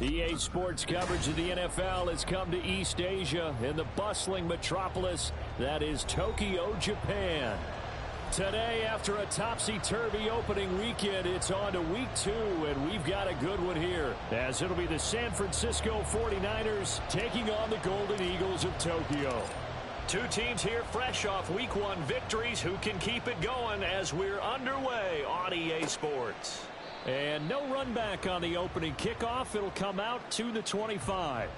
EA Sports coverage of the NFL has come to East Asia in the bustling metropolis that is Tokyo, Japan. Today, after a topsy-turvy opening weekend, it's on to week 2, and we've got a good one here, as it'll be the San Francisco 49ers taking on the Golden Eagles of Tokyo. Two teams here fresh off week 1 victories who can keep it going as we're underway on EA Sports. And no run back on the opening kickoff. It'll come out to the 25.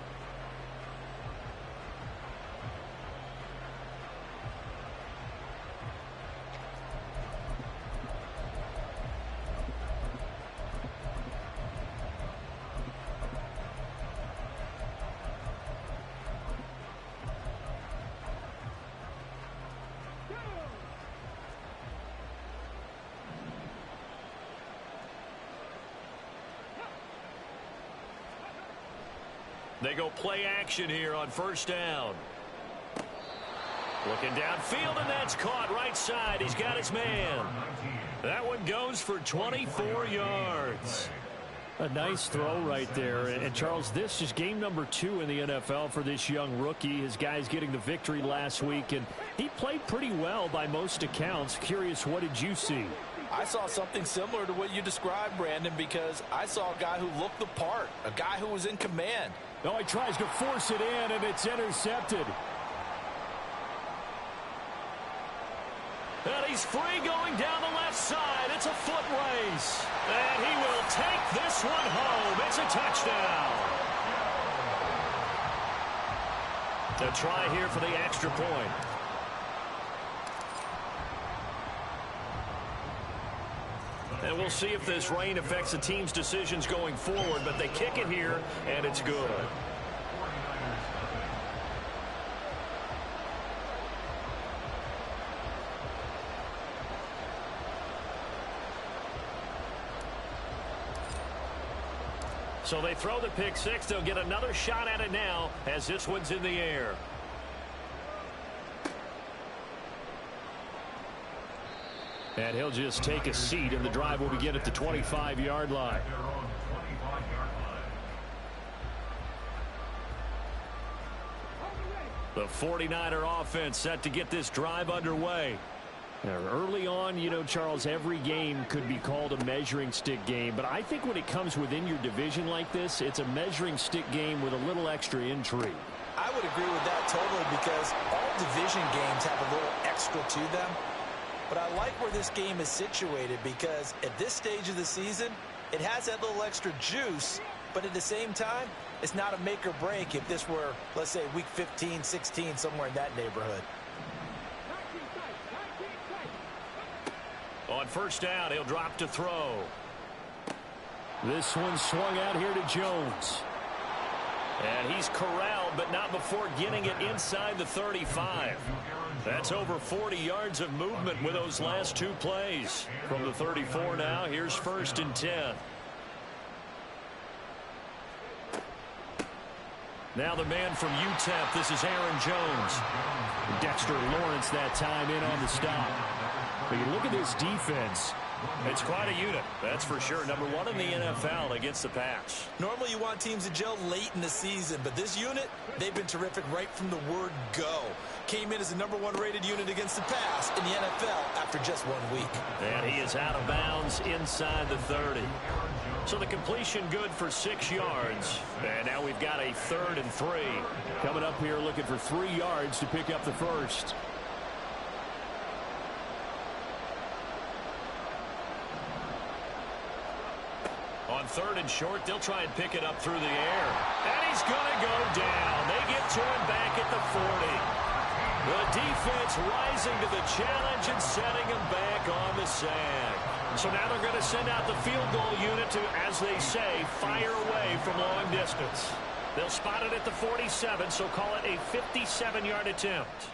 They go play action here on first down. Looking downfield, and that's caught right side. He's got his man. That one goes for 24 yards. A nice throw right there. And Charles, this is game number 2 in the NFL for this young rookie. His guys getting the victory last week, and he played pretty well by most accounts. Curious, what did you see? I saw something similar to what you described, Brandon, because I saw a guy who looked the part, a guy who was in command. Oh, he tries to force it in, and it's intercepted. And he's free going down the left side. It's a foot race. And he will take this one home. It's a touchdown. A try here for the extra point. And we'll see if this rain affects the team's decisions going forward, but they kick it here, and it's good. So they throw the pick six. They'll get another shot at it now as this one's in the air. And he'll just take a seat, and the drive will begin at the 25-yard line. The 49er offense set to get this drive underway. Now, early on, you know, Charles, every game could be called a measuring stick game. But I think when it comes within your division like this, it's a measuring stick game with a little extra intrigue. I would agree with that totally, because all division games have a little extra to them. But I like where this game is situated, because at this stage of the season, it has that little extra juice, but at the same time, it's not a make or break if this were, let's say, week 15, 16, somewhere in that neighborhood. On first down, he'll drop to throw. This one swung out here to Jones. And he's corralled, but not before getting it inside the 35. That's over 40 yards of movement with those last 2 plays. From the 34 now, here's 1st and 10. Now the man from UTEP, this is Aaron Jones. Dexter Lawrence that time in on the stop. But you look at this defense, it's quite a unit, that's for sure. Number 1 in the NFL against the pass. Normally you want teams to gel late in the season, but this unit, they've been terrific right from the word go. Came in as the number 1 rated unit against the pass in the NFL after just 1 week. And he is out of bounds inside the 30. So the completion good for 6 yards. And now we've got a 3rd and 3. Coming up here looking for 3 yards to pick up the first. On 3rd and short, they'll try and pick it up through the air. And he's going to go down. They get to him back at the 40. The defense rising to the challenge and setting him back on the sag. So now they're going to send out the field goal unit to, as they say, fire away from long distance. They'll spot it at the 47, so call it a 57-yard attempt.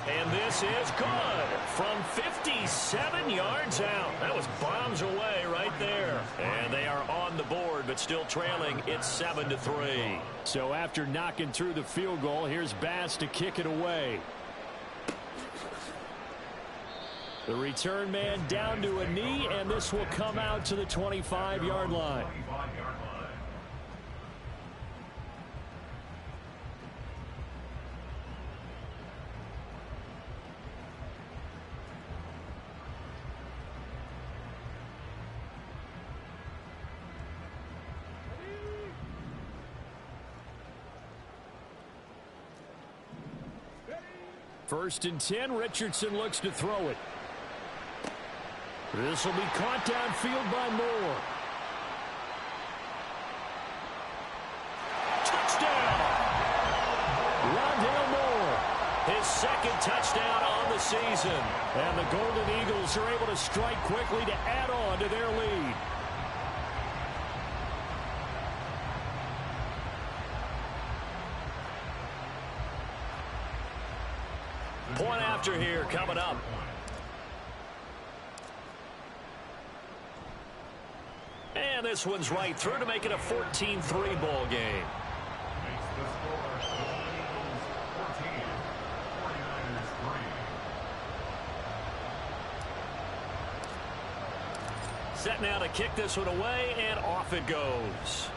And this is good from 57 yards out. That was bombs away right there. And they are on the board, but still trailing. It's 7-3. So after knocking through the field goal, here's Bass to kick it away. The return man down to a knee, and this will come out to the 25-yard line. First and 10, Richardson looks to throw it. This will be caught downfield by Moore. Touchdown! Rondale Moore, his second touchdown on the season. And the Golden Eagles are able to strike quickly to add on to their lead. Point after here coming up. And this one's right through to make it a 14-3 ball game. Set now to kick this one away, and off it goes.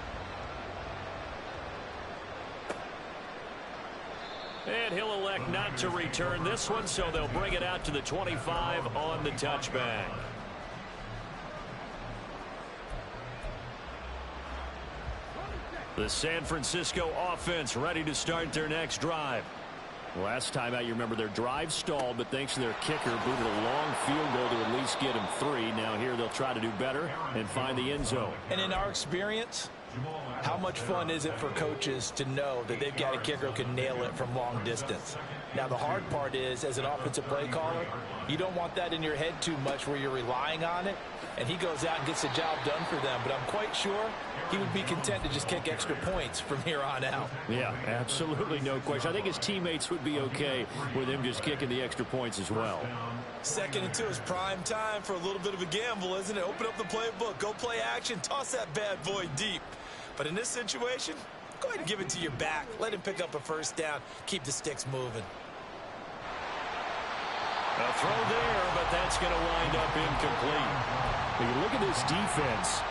And he'll elect not to return this one, so they'll bring it out to the 25 on the touchback. The San Francisco offense ready to start their next drive. Last time out, you remember their drive stalled, but thanks to their kicker, booted a long field goal to at least get him 3. Now here they'll try to do better and find the end zone. And in our experience, how much fun is it for coaches to know that they've got a kicker who can nail it from long distance? Now, the hard part is, as an offensive play caller, you don't want that in your head too much where you're relying on it, and he goes out and gets the job done for them. But I'm quite sure he would be content to just kick extra points from here on out. Yeah, absolutely no question. I think his teammates would be okay with him just kicking the extra points as well. 2nd and 2 is prime time for a little bit of a gamble, isn't it? Open up the playbook, go play action, toss that bad boy deep. But in this situation, go ahead and give it to your back. Let him pick up a first down. Keep the sticks moving. A throw there, but that's going to wind up incomplete. When you look at this defense,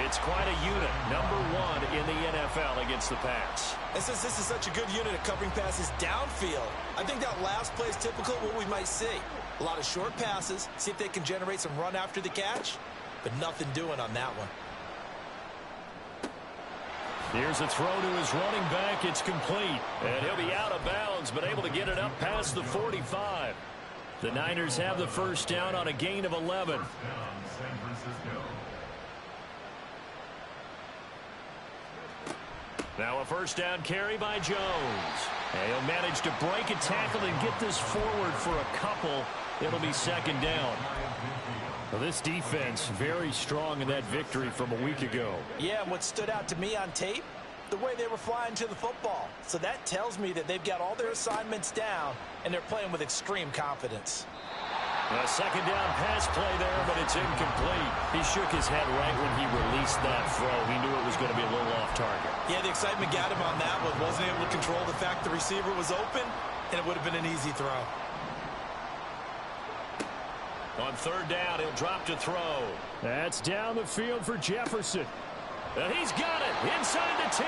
it's quite a unit. #1 in the NFL against the pass. And since this is such a good unit at covering passes downfield, I think that last play is typical of what we might see. A lot of short passes, see if they can generate some run after the catch, but nothing doing on that one. Here's a throw to his running back. It's complete. And he'll be out of bounds, but able to get it up past the 45. The Niners have the first down on a gain of 11. Now a first down carry by Jones. And he'll manage to break a tackle and get this forward for a couple. It'll be 2nd down. Well, this defense very strong in that victory from a week ago. Yeah, and what stood out to me on tape, the way they were flying to the football. So that tells me that they've got all their assignments down, and they're playing with extreme confidence. A 2nd down pass play there, but it's incomplete. He shook his head right when he released that throw. He knew it was going to be a little off target. Yeah, the excitement got him on that one. Wasn't able to control the fact the receiver was open, and it would have been an easy throw. On 3rd down, he'll drop to throw. That's down the field for Jefferson. And he's got it inside the 10.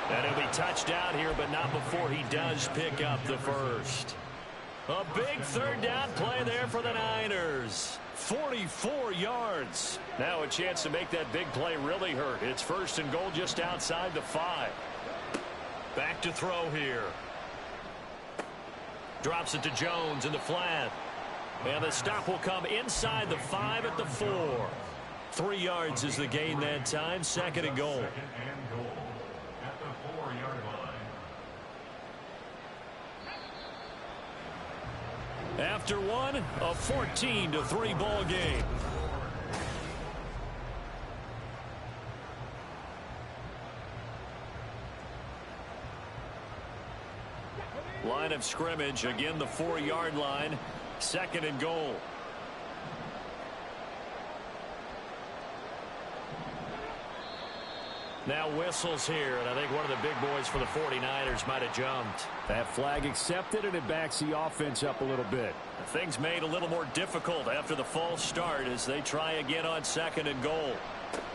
And he'll be touched out here, but not before he does pick up the first. A big 3rd down play there for the Niners. 44 yards. Now a chance to make that big play really hurt. It's 1st and goal just outside the 5. Back to throw here. Drops it to Jones in the flat. And the stop will come inside the 5 at the 4. 3 yards is the gain that time. 2nd and goal. After one, a 14-3 ball game. Line of scrimmage, again the 4-yard line. 2nd and goal. Now whistles here, and I think one of the big boys for the 49ers might have jumped. That flag accepted, and it backs the offense up a little bit. Things made a little more difficult after the false start as they try again on 2nd and goal.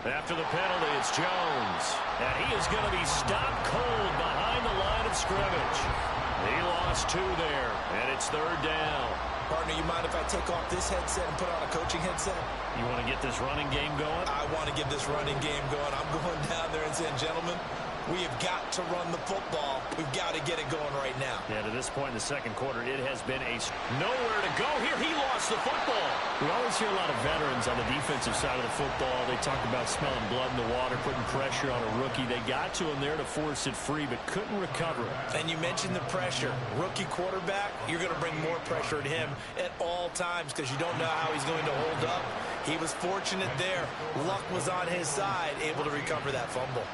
After the penalty, it's Jones. And he is going to be stopped cold behind the line of scrimmage. He lost 2 there, and it's 3rd down. Partner, you mind if I take off this headset and put on a coaching headset? You want to get this running game going? I want to get this running game going. I'm going down there and saying, gentlemen, we have got to run the football. We've got to get it going right now. Yeah, to this point in the 2nd quarter, it has been nowhere to go. Here, he lost the football. We always hear a lot of veterans on the defensive side of the football. They talk about smelling blood in the water, putting pressure on a rookie. They got to him there to force it free, but couldn't recover it. And you mentioned the pressure. Rookie quarterback, you're going to bring more pressure at him at all times because you don't know how he's going to hold up. He was fortunate there. Luck was on his side, able to recover that fumble.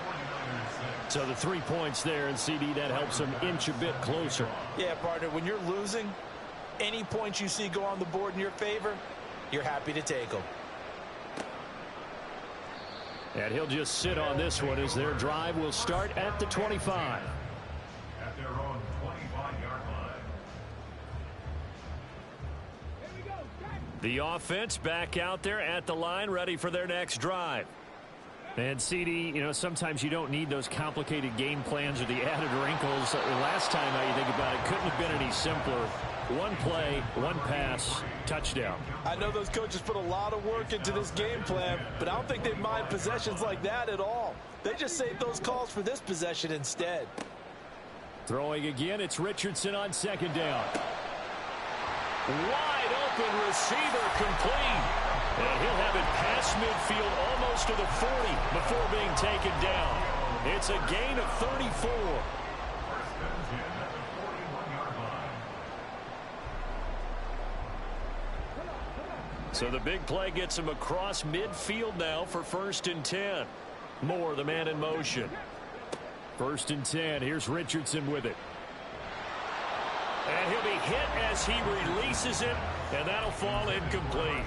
So the 3 points there, and CD, that helps him inch a bit closer. Yeah, partner, when you're losing, any points you see go on the board in your favor, you're happy to take them. And he'll just sit on this one as their drive will start at the 25. At their own 25-yard line. The offense back out there at the line, ready for their next drive. And CD, you know, sometimes you don't need those complicated game plans or the added wrinkles. Last time, how you think about it, couldn't have been any simpler. One play, one pass, touchdown. I know those coaches put a lot of work into this game plan, but I don't think they mind possessions like that at all. They just save those calls for this possession instead. Throwing again, it's Richardson on 2nd down. Wide open receiver, complete. And he'll have it past midfield almost to the 40 before being taken down. It's a gain of 34. So the big play gets him across midfield now for 1st and 10. Moore, the man in motion. 1st and 10. Here's Richardson with it. And he'll be hit as he releases it, and that'll fall incomplete.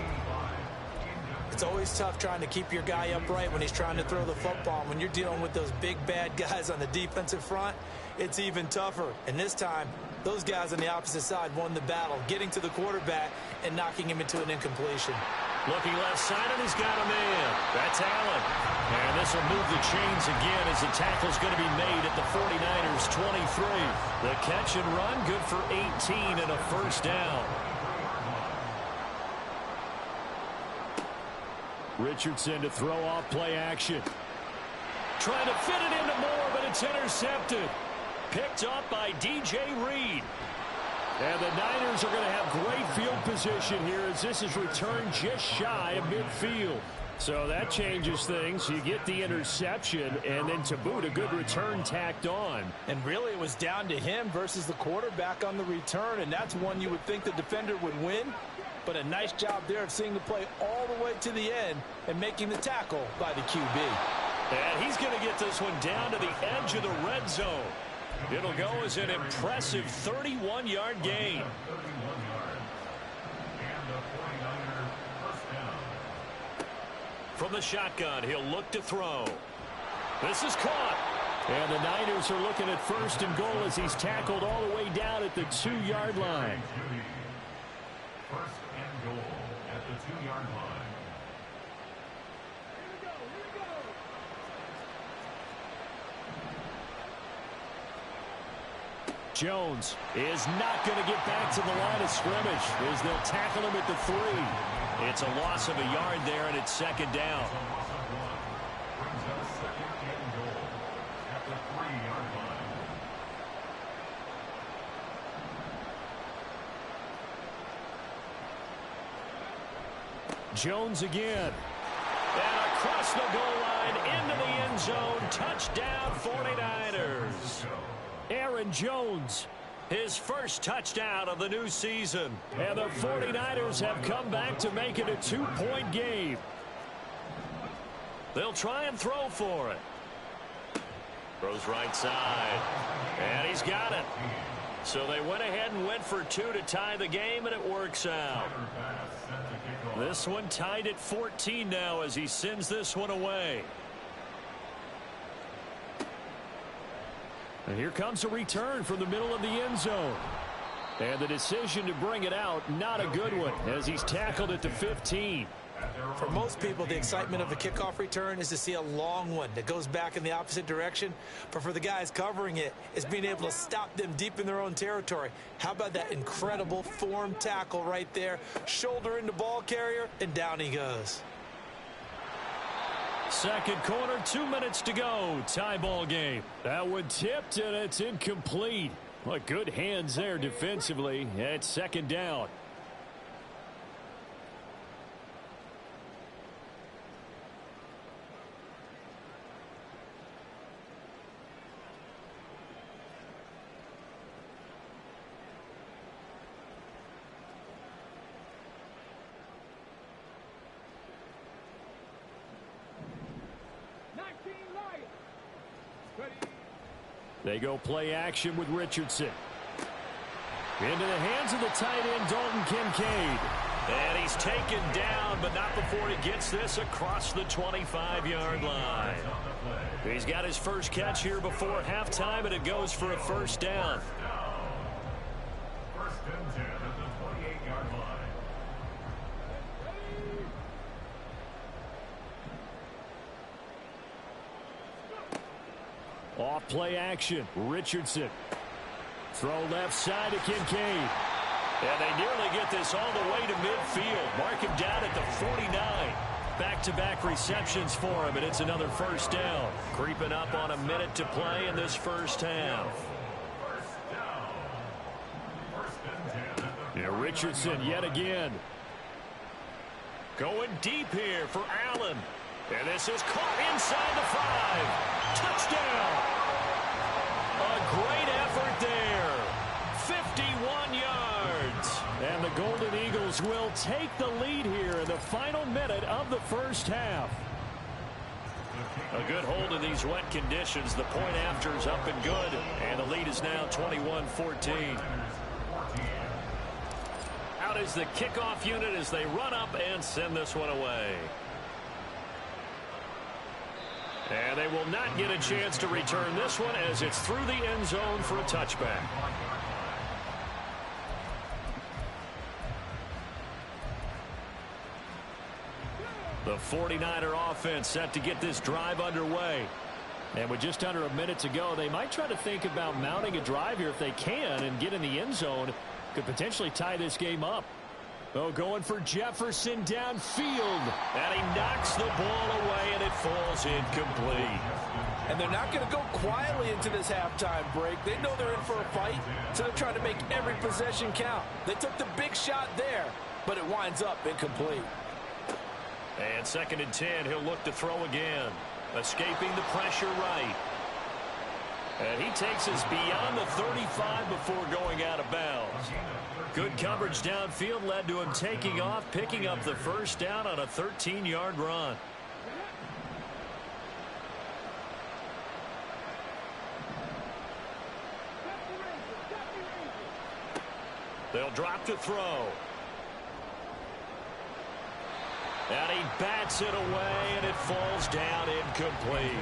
It's always tough trying to keep your guy upright when he's trying to throw the football. When you're dealing with those big, bad guys on the defensive front, it's even tougher. And this time, those guys on the opposite side won the battle, getting to the quarterback and knocking him into an incompletion. Looking left side, and he's got a man. That's Allen. And this will move the chains again as the tackle's going to be made at the 49ers' 23. The catch and run, good for 18 and a 1st down. Richardson to throw off play action. Trying to fit it into Moore, but it's intercepted. Picked up by DJ Reed. And the Niners are going to have great field position here as this is returned just shy of midfield. So that changes things. You get the interception, and then to boot, a good return tacked on. And really, it was down to him versus the quarterback on the return, and that's one you would think the defender would win. But a nice job there of seeing the play all the way to the end and making the tackle by the QB. And he's going to get this one down to the edge of the red zone. It'll go as an impressive 31-yard gain. From the shotgun, he'll look to throw. This is caught. And the Niners are looking at 1st and goal as he's tackled all the way down at the 2-yard line. 1st and goal at the 2-yard line. Jones is not going to get back to the line of scrimmage as they'll tackle him at the 3. It's a loss of a yard there, and it's 2nd down. Brings up 2nd and goal at the 3-yard line. Jones again. And across the goal line into the end zone. Touchdown 49ers. Aaron Jones, his first touchdown of the new season. And the 49ers have come back to make it a 2-point game. They'll try and throw for it. Throws right side. And he's got it. So they went ahead and went for two to tie the game, and it works out. This one tied at 14 now as he sends this one away. And here comes a return from the middle of the end zone. And the decision to bring it out, not a good one, as he's tackled at the 15. For most people, the excitement of a kickoff return is to see a long one that goes back in the opposite direction. But for the guys covering it, it's being able to stop them deep in their own territory. How about that incredible form tackle right there? Shoulder into ball carrier, and down he goes. Second quarter, 2 minutes to go. Tie ball game. That one tipped, and it's incomplete. What good hands there defensively at second down. They go play action with Richardson. Into the hands of the tight end, Dalton Kincaid. And he's taken down, but not before he gets this across the 25-yard line. He's got his first catch here before halftime, and it goes for a first down. First and 10 at the 28-yard line. Off play action, Richardson. Throw left side to Kincaid. And they nearly get this all the way to midfield. Mark him down at the 49. Back-to-back receptions for him, and it's another first down. Creeping up on a minute to play in this first half. Yeah, Richardson yet again. Going deep here for Allen. And this is caught inside the 5. Touchdown. A great effort there. 51 yards. And the Golden Eagles will take the lead here in the final minute of the first half. A good hold in these wet conditions. The point after is up and good. And the lead is now 21-14. Out is the kickoff unit as they run up and send this one away. And they will not get a chance to return this one as it's through the end zone for a touchback. The 49er offense set to get this drive underway. And with just under a minute to go, they might try to think about mounting a drive here if they can and get in the end zone. Could potentially tie this game up. Oh, going for Jefferson downfield. And he knocks the ball away, and it falls incomplete. And they're not going to go quietly into this halftime break. They know they're in for a fight, so they're trying to make every possession count. They took the big shot there, but it winds up incomplete. And second and 10, he'll look to throw again. Escaping the pressure right. And he takes us beyond the 35 before going out of bounds. Good coverage downfield led to him taking off, picking up the first down on a 13-yard run. They'll drop to throw. And he bats it away, and it falls down incomplete.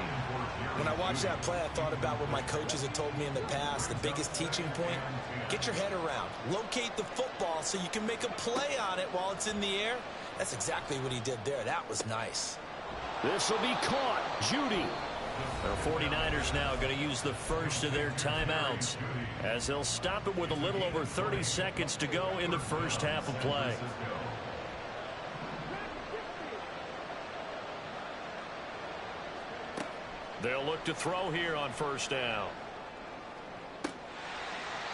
When I watched that play, I thought about what my coaches had told me in the past. The biggest teaching point, get your head around. Locate the football so you can make a play on it while it's in the air. That's exactly what he did there. That was nice. This will be caught. Judy. The 49ers now going to use the first of their timeouts as they'll stop it with a little over 30 seconds to go in the first half of play. They'll look to throw here on first down.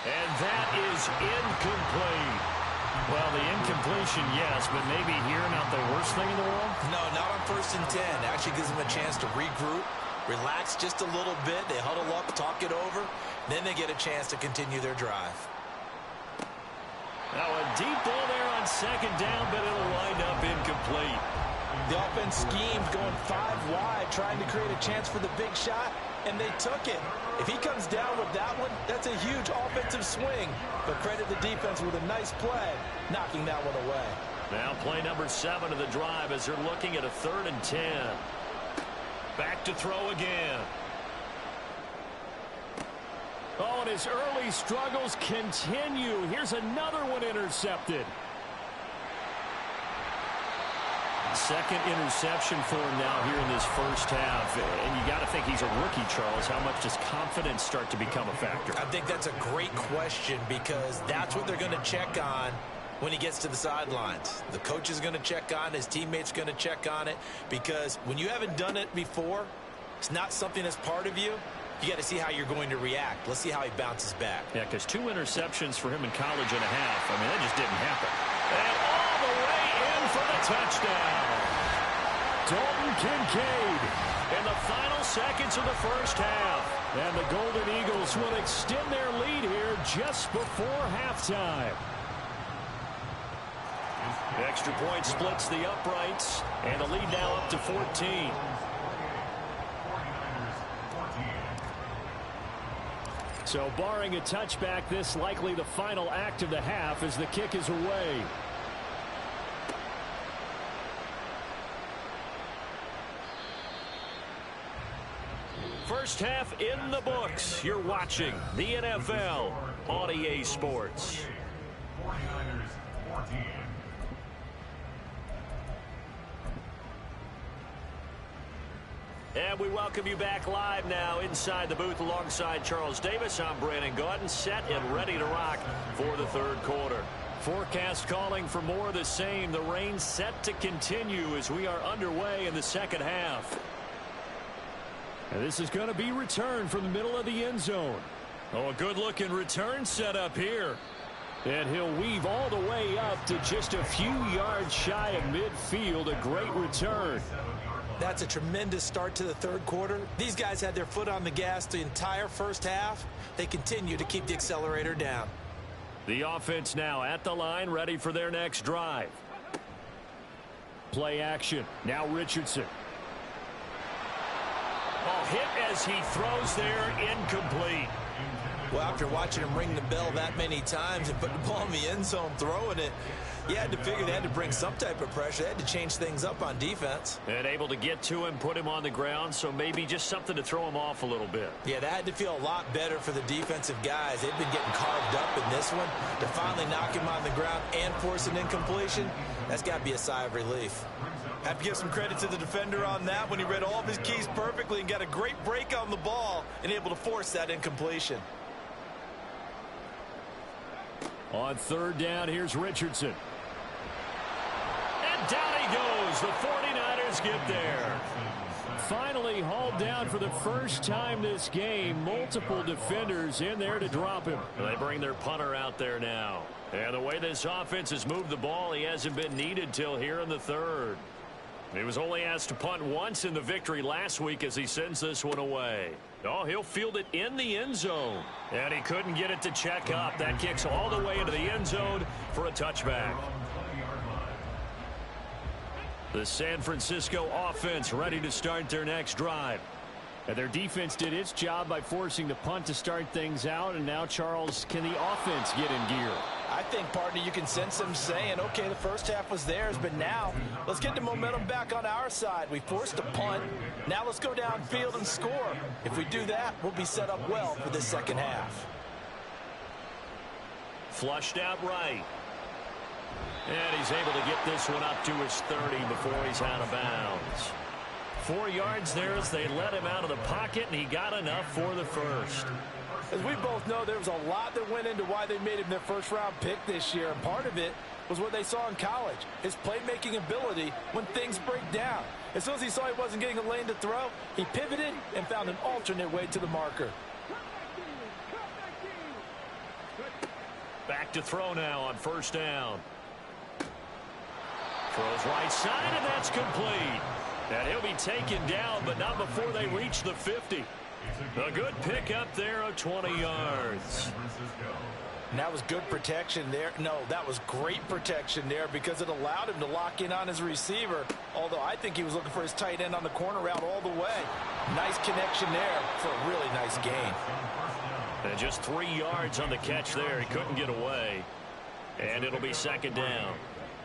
And that is incomplete. Well, the incompletion, yes, but maybe here not the worst thing in the world? No, not on first and 10. Actually gives them a chance to regroup, relax just a little bit. They huddle up, talk it over. Then they get a chance to continue their drive. Now a deep ball there on second down, but it'll wind up incomplete. The offense schemed going 5 wide, trying to create a chance for the big shot. and they took it. If he comes down with that one, that's a huge offensive swing. But credit the defense with a nice play, knocking that one away. Now play number 7 of the drive as they're looking at a 3rd and 10. Back to throw again. Oh, and his early struggles continue. Here's another one intercepted. Second interception for him now here in this first half. And you got to think he's a rookie, Charles. How much does confidence start to become a factor? I think that's a great question because that's what they're going to check on when he gets to the sidelines. The coach is going to check on it. His teammates going to check on it because when you haven't done it before, it's not something that's part of you. You got to see how you're going to react. Let's see how he bounces back. Yeah, because 2 interceptions for him in college and a half. I mean, that just didn't happen. And all the way in for the touchdown. Dalton Kincaid In the final seconds of the first half. And the Golden Eagles will extend their lead here just before halftime. The extra point splits the uprights. And the lead now up to 14. So barring a touchback, this likely the final act of the half as the kick is away. First half in the books. You're watching the NFL on EA Sports. 49ers 14. And we welcome you back live now inside the booth alongside Charles Davis. I'm Brandon Gaudin, set and ready to rock for the third quarter. Forecast calling for more of the same. The rain set to continue as we are underway in the second half. And this is going to be returned from the middle of the end zone. Oh, a good-looking return set up here. And he'll weave all the way up to just a few yards shy of midfield. A great return. That's a tremendous start to the third quarter. These guys had their foot on the gas the entire first half. They continue to keep the accelerator down. The offense now at the line, ready for their next drive. Play action. Now Richardson. Oh, hit as he throws there, incomplete. Well, after watching him ring the bell that many times and put the ball in the end zone throwing it, you had to figure they had to bring some type of pressure. They had to change things up on defense. And able to get to him, put him on the ground, so maybe just something to throw him off a little bit. Yeah, that had to feel a lot better for the defensive guys. They've been getting carved up in this one. To finally knock him on the ground and force an incompletion, that's got to be a sigh of relief. Have to give some credit to the defender on that when he read all of his keys perfectly and got a great break on the ball and able to force that incompletion. On third down, here's Richardson. And down he goes. The 49ers get there. Finally hauled down for the first time this game. Multiple defenders in there to drop him. They bring their punter out there now. And the way this offense has moved the ball, he hasn't been needed till here in the third. He was only asked to punt once in the victory last week as he sends this one away. Oh, he'll field it in the end zone. And he couldn't get it to check up. That kicks all the way into the end zone for a touchback. The San Francisco offense ready to start their next drive. And their defense did its job by forcing the punt to start things out. And now, Charles, can the offense get in gear? I think, partner, you can sense them saying, okay, the first half was theirs, but now let's get the momentum back on our side. We forced a punt. Now let's go downfield and score. If we do that, we'll be set up well for this second half. Flushed out right. And he's able to get this one up to his 30 before he's out of bounds. 4 yards there as they let him out of the pocket, and he got enough for the first. As we both know, there was a lot that went into why they made him their first-round pick this year, and part of it was what they saw in college, his playmaking ability when things break down. As soon as he saw he wasn't getting a lane to throw, he pivoted and found an alternate way to the marker. Back to throw now on first down. Throws right side, and that's complete. And he'll be taken down, but not before they reach the 50. A good pick up there of 20 yards. And that was good protection there. No, that was great protection there because it allowed him to lock in on his receiver, although I think he was looking for his tight end on the corner route all the way. Nice connection there for a really nice gain. And just 3 yards on the catch there. He couldn't get away. And it'll be second down.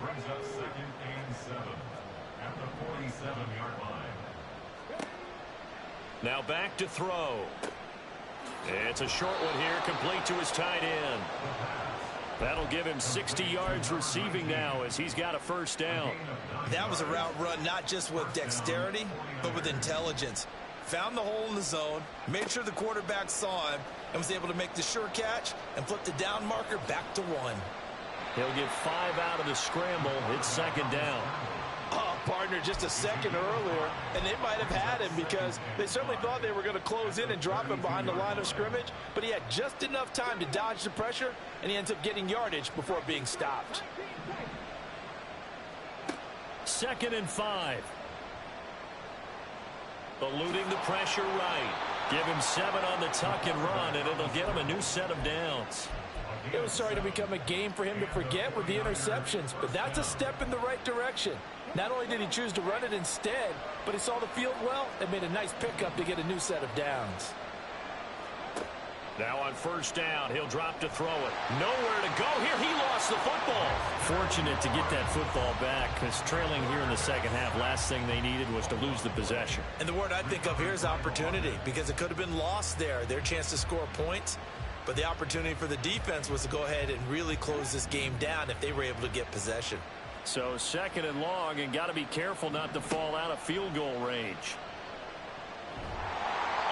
Brings up 2nd and 7 at the 47-yard line. Now back to throw. It's a short one here, complete to his tight end. That'll give him 60 yards receiving now as he's got a first down. That was a route run not just with dexterity, but with intelligence. Found the hole in the zone, made sure the quarterback saw him, and was able to make the sure catch and flip the down marker back to 1. He'll get 5 out of the scramble. It's second down. Oh, partner, just a second earlier, and they might have had him because they certainly thought they were going to close in and drop him behind the line of scrimmage, but he had just enough time to dodge the pressure, and he ends up getting yardage before being stopped. 2nd and 5. Eluding the pressure right. Give him 7 on the tuck and run, and it'll get him a new set of downs. It was starting to become a game for him to forget with the interceptions, but that's a step in the right direction. Not only did he choose to run it instead, but he saw the field well and made a nice pickup to get a new set of downs. Now on first down, he'll drop to throw it. Nowhere to go here. He lost the football. Fortunate to get that football back because trailing here in the second half, last thing they needed was to lose the possession. And the word I think of here is opportunity because it could have been lost there, their chance to score points. But the opportunity for the defense was to go ahead and really close this game down if they were able to get possession. So 2nd and long, and got to be careful not to fall out of field goal range.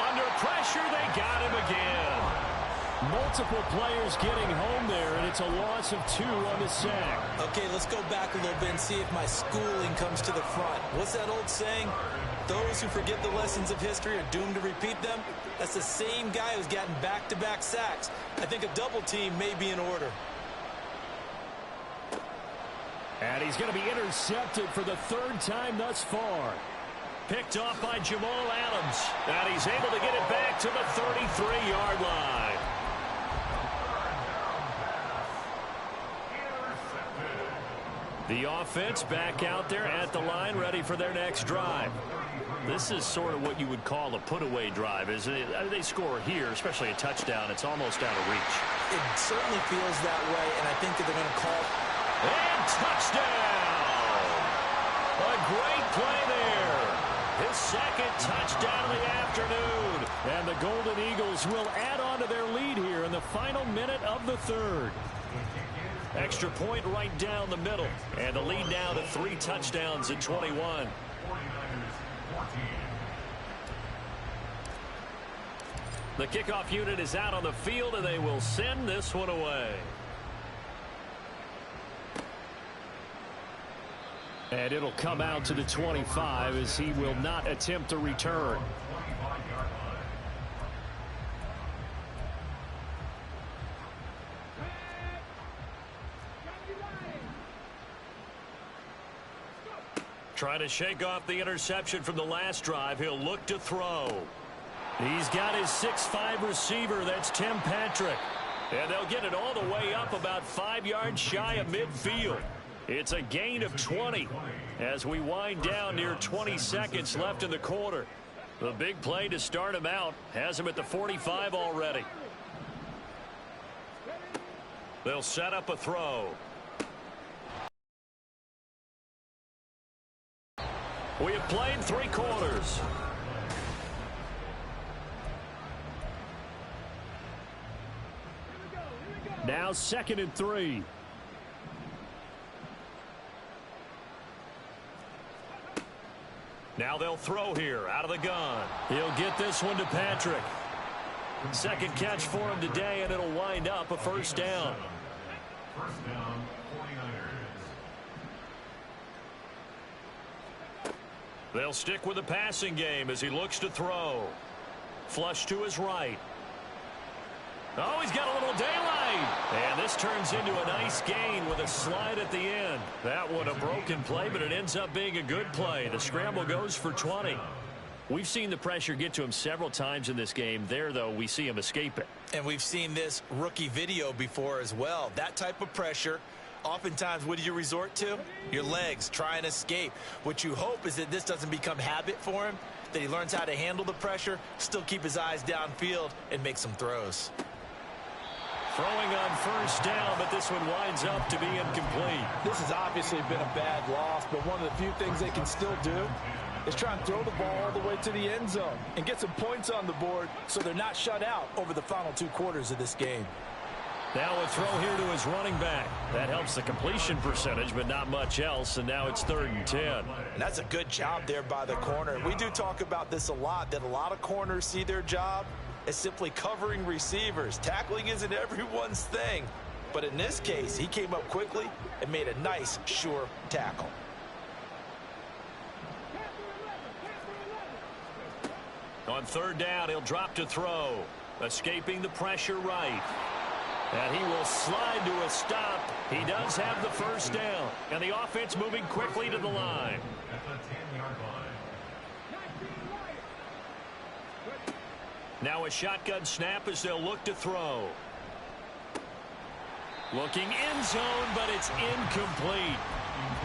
Under pressure, they got him again. Multiple players getting home there, and it's a loss of 2 on the sack. Okay, let's go back a little bit and see if my schooling comes to the front. What's that old saying? Those who forget the lessons of history are doomed to repeat them. That's the same guy who's gotten back-to-back sacks. I think a double team may be in order. And he's going to be intercepted for the 3rd time thus far. Picked off by Jamal Adams. And he's able to get it back to the 33-yard line. The offense back out there at the line, ready for their next drive. This is sort of what you would call a put-away drive, isn't it? I mean, they score here, especially a touchdown. It's almost out of reach. It certainly feels that way, and I think that they're going to call. And touchdown! A great play there. His 2nd touchdown of the afternoon. And the Golden Eagles will add on to their lead here in the final minute of the 3rd. Extra point right down the middle. And the lead now to 3 touchdowns at 21. The kickoff unit is out on the field, and they will send this one away. And it'll come out to the 25 as he will not attempt a return. Trying to shake off the interception from the last drive. He'll look to throw. He's got his 6'5" receiver. That's Tim Patrick. And they'll get it all the way up about 5 yards shy of midfield. It's a gain of 20 as we wind down near 20 seconds left in the quarter. The big play to start him out has him at the 45 already. They'll set up a throw. We have played 3 quarters. Now 2nd and 3. Now they'll throw here out of the gun. He'll get this one to Patrick. 2nd catch for him today, and it'll wind up a first down. First down, 49ers. They'll stick with the passing game as he looks to throw. Flush to his right. Oh, he's got a little daylight. And this turns into a nice gain with a slide at the end. That one a broken play, but it ends up being a good play. The scramble goes for 20. We've seen the pressure get to him several times in this game. There, though, we see him escape it. And we've seen this rookie video before as well. That type of pressure, oftentimes, what do you resort to? Your legs, try and escape. What you hope is that this doesn't become habit for him, that he learns how to handle the pressure, still keep his eyes downfield, and make some throws. Throwing on first down, but this one winds up to be incomplete. This has obviously been a bad loss, but one of the few things they can still do is try and throw the ball all the way to the end zone and get some points on the board so they're not shut out over the final 2 quarters of this game. Now a throw here to his running back. That helps the completion percentage, but not much else, and now it's 3rd and 10. And that's a good job there by the corner. We do talk about this a lot, that a lot of corners see their job as simply covering receivers. Tackling isn't everyone's thing, but in this case, he came up quickly and made a nice, sure tackle. On 3rd down, he'll drop to throw. Escaping the pressure right. And he will slide to a stop. He does have the first down. And the offense moving quickly to the line. At the 10-yard line. Now a shotgun snap as they'll look to throw. Looking end zone, but it's incomplete.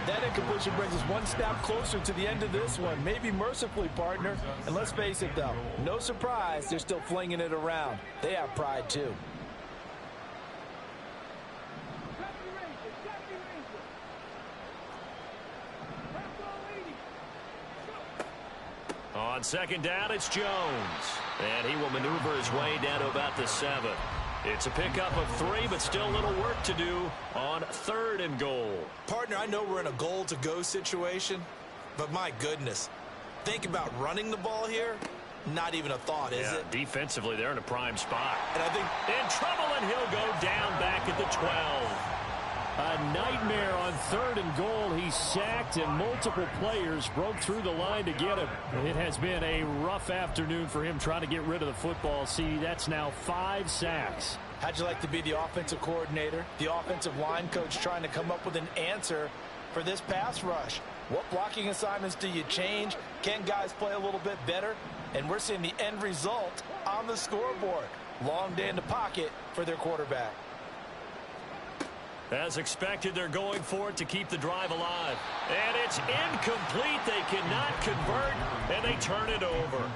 That incompletion brings us one step closer to the end of this one. Maybe mercifully, partner. And let's face it, though, no surprise, they're still flinging it around. They have pride, too. On 2nd down, it's Jones. And he will maneuver his way down to about the 7. It's a pickup of 3, but still a little work to do on 3rd and goal. Partner, I know we're in a goal-to-go situation, but my goodness, think about running the ball here. Not even a thought, is it? Defensively, they're in a prime spot. And I think in trouble, and he'll go down back at the 12. A nightmare on 3rd and goal. He's sacked, and multiple players broke through the line to get him. It has been a rough afternoon for him trying to get rid of the football. See, that's now 5 sacks. How'd you like to be the offensive coordinator, the offensive line coach trying to come up with an answer for this pass rush? What blocking assignments do you change? Can guys play a little bit better? And we're seeing the end result on the scoreboard. Long day in the pocket for their quarterback. As expected, they're going for it to keep the drive alive. And it's incomplete. They cannot convert, and they turn it over.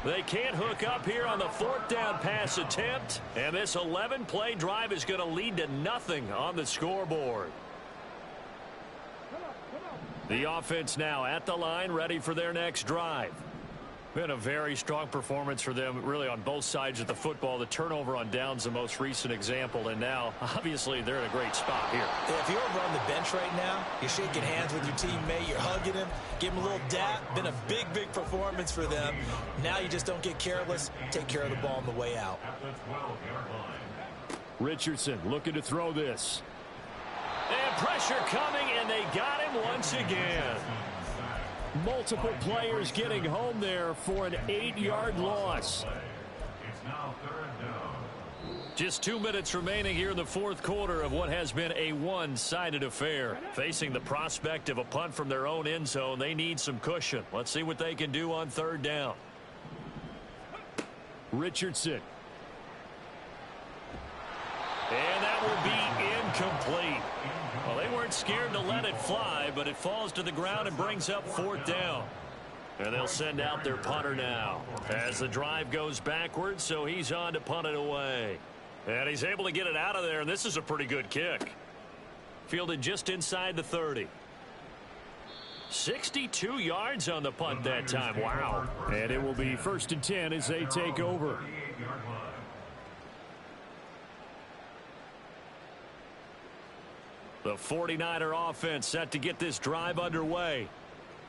They can't hook up here on the 4th down pass attempt, and this 11-play drive is going to lead to nothing on the scoreboard. The offense now at the line, ready for their next drive. Been a very strong performance for them, really, on both sides of the football. The turnover on downs, the most recent example, and now, obviously, they're in a great spot here. Yeah, if you're over on the bench right now, you're shaking hands with your teammate, you're hugging him, give him a little dap. Been a big, big performance for them. Now you just don't get careless. Take care of the ball on the way out. At the 12-yard line. Richardson looking to throw this. And pressure coming, and they got him once again. Multiple players getting home there for an 8-yard loss. It's now 3rd down. Just 2 minutes remaining here in the 4th quarter of what has been a one-sided affair. Facing the prospect of a punt from their own end zone, they need some cushion. Let's see what they can do on 3rd down. Richardson. And that will be incomplete. Well, they weren't scared to let it fly, but it falls to the ground and brings up 4th down. And they'll send out their punter now as the drive goes backwards, so he's on to punt it away. And he's able to get it out of there, and this is a pretty good kick. Fielded just inside the 30. 62 yards on the punt that time. Wow. And it will be 1st and 10 as they take over. 38-yard line. The 49er offense set to get this drive underway.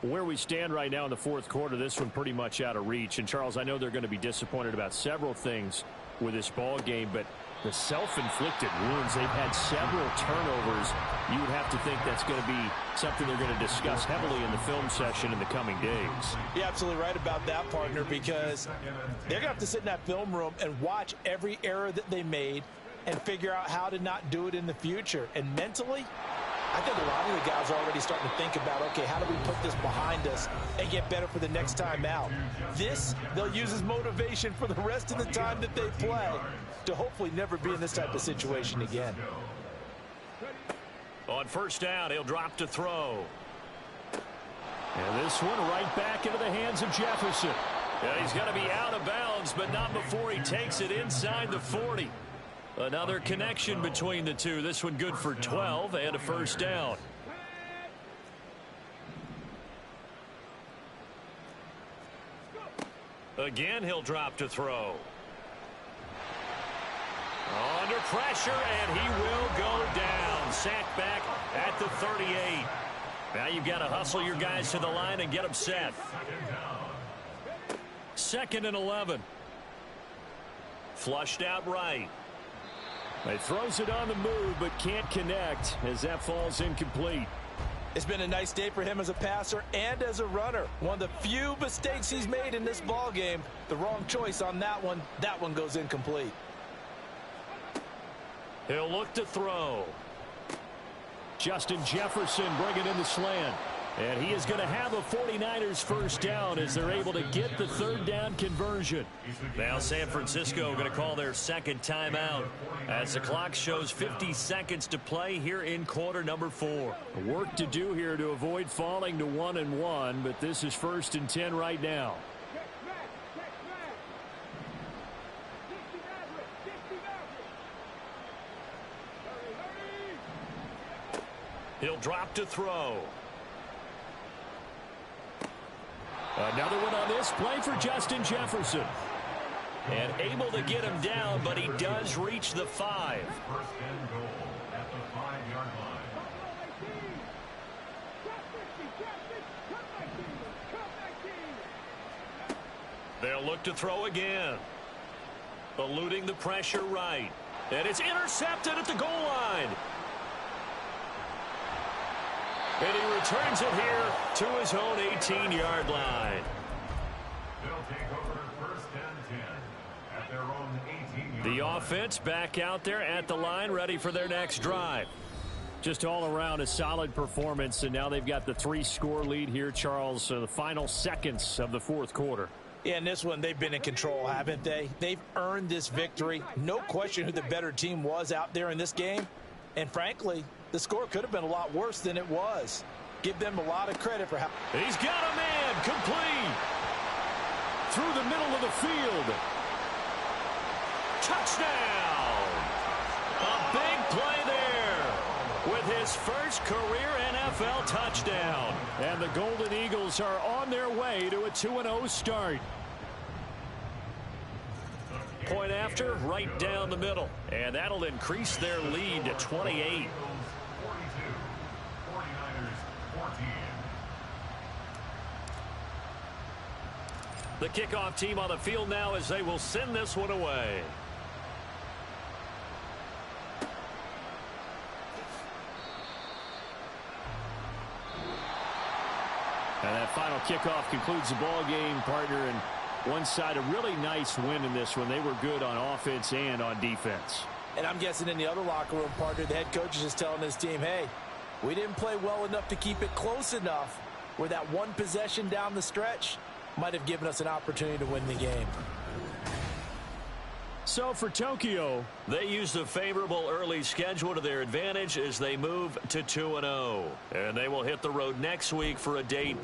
Where we stand right now in the 4th quarter, this one pretty much out of reach. And, Charles, I know they're going to be disappointed about several things with this ball game, but the self-inflicted wounds, they've had several turnovers. You would have to think that's going to be something they're going to discuss heavily in the film session in the coming days. You're absolutely right about that, partner, because they're going to have to sit in that film room and watch every error that they made and figure out how to not do it in the future. And mentally, I think a lot of the guys are already starting to think about, okay, how do we put this behind us and get better for the next time out? This, they'll use as motivation for the rest of the time that they play to hopefully never be in this type of situation again. On first down, he'll drop to throw. And this one right back into the hands of Jefferson. Yeah, he's going to be out of bounds, but not before he takes it inside the 40. Another connection between the two. This one good for 12 and a first down. Again, he'll drop to throw. Under pressure, and he will go down. Sacked back at the 38. Now you've got to hustle your guys to the line and get them set. 2nd and 11. Flushed out right. He throws it on the move, but can't connect as that falls incomplete. It's been a nice day for him as a passer and as a runner. One of the few mistakes he's made in this ball game. The wrong choice on that one. That one goes incomplete. He'll look to throw. Justin Jefferson bringing in the slant. And he is going to have a 49ers first down as they're able to get the third down conversion. Now San Francisco going to call their second timeout as the clock shows 50 seconds to play here in quarter number 4. Work to do here to avoid falling to 1-1, but this is 1st and 10 right now. He'll drop to throw. Another one on this play for Justin Jefferson. And able to get him down, but he does reach the 5. 1st and goal at the 5-yard line. They'll look to throw again. Eluding the pressure right. And it's intercepted at the goal line. And he returns it here to his own 18-yard line. They'll take over 1st and 10 at their own 18-yard line. The offense back out there at the line, ready for their next drive. Just all around a solid performance, and now they've got the 3-score lead here, Charles, the final seconds of the 4th quarter. Yeah, in this one, they've been in control, haven't they? They've earned this victory. No question who the better team was out there in this game. And frankly, the score could have been a lot worse than it was. Give them a lot of credit for how... He's got a man complete through the middle of the field. Touchdown! A big play there with his first career NFL touchdown. And the Golden Eagles are on their way to a 2-0 start. Point after, right down the middle. And that'll increase their lead to 28. 42, 49ers 14. The kickoff team on the field now as they will send this one away. And that final kickoff concludes the ball game, partner. And one side, a really nice win in this one. They were good on offense and on defense. And I'm guessing in the other locker room, partner, the head coach is just telling his team, hey, we didn't play well enough to keep it close enough where that one possession down the stretch might have given us an opportunity to win the game. So for Tokyo, they used a favorable early schedule to their advantage as they move to 2-0. And they will hit the road next week for a date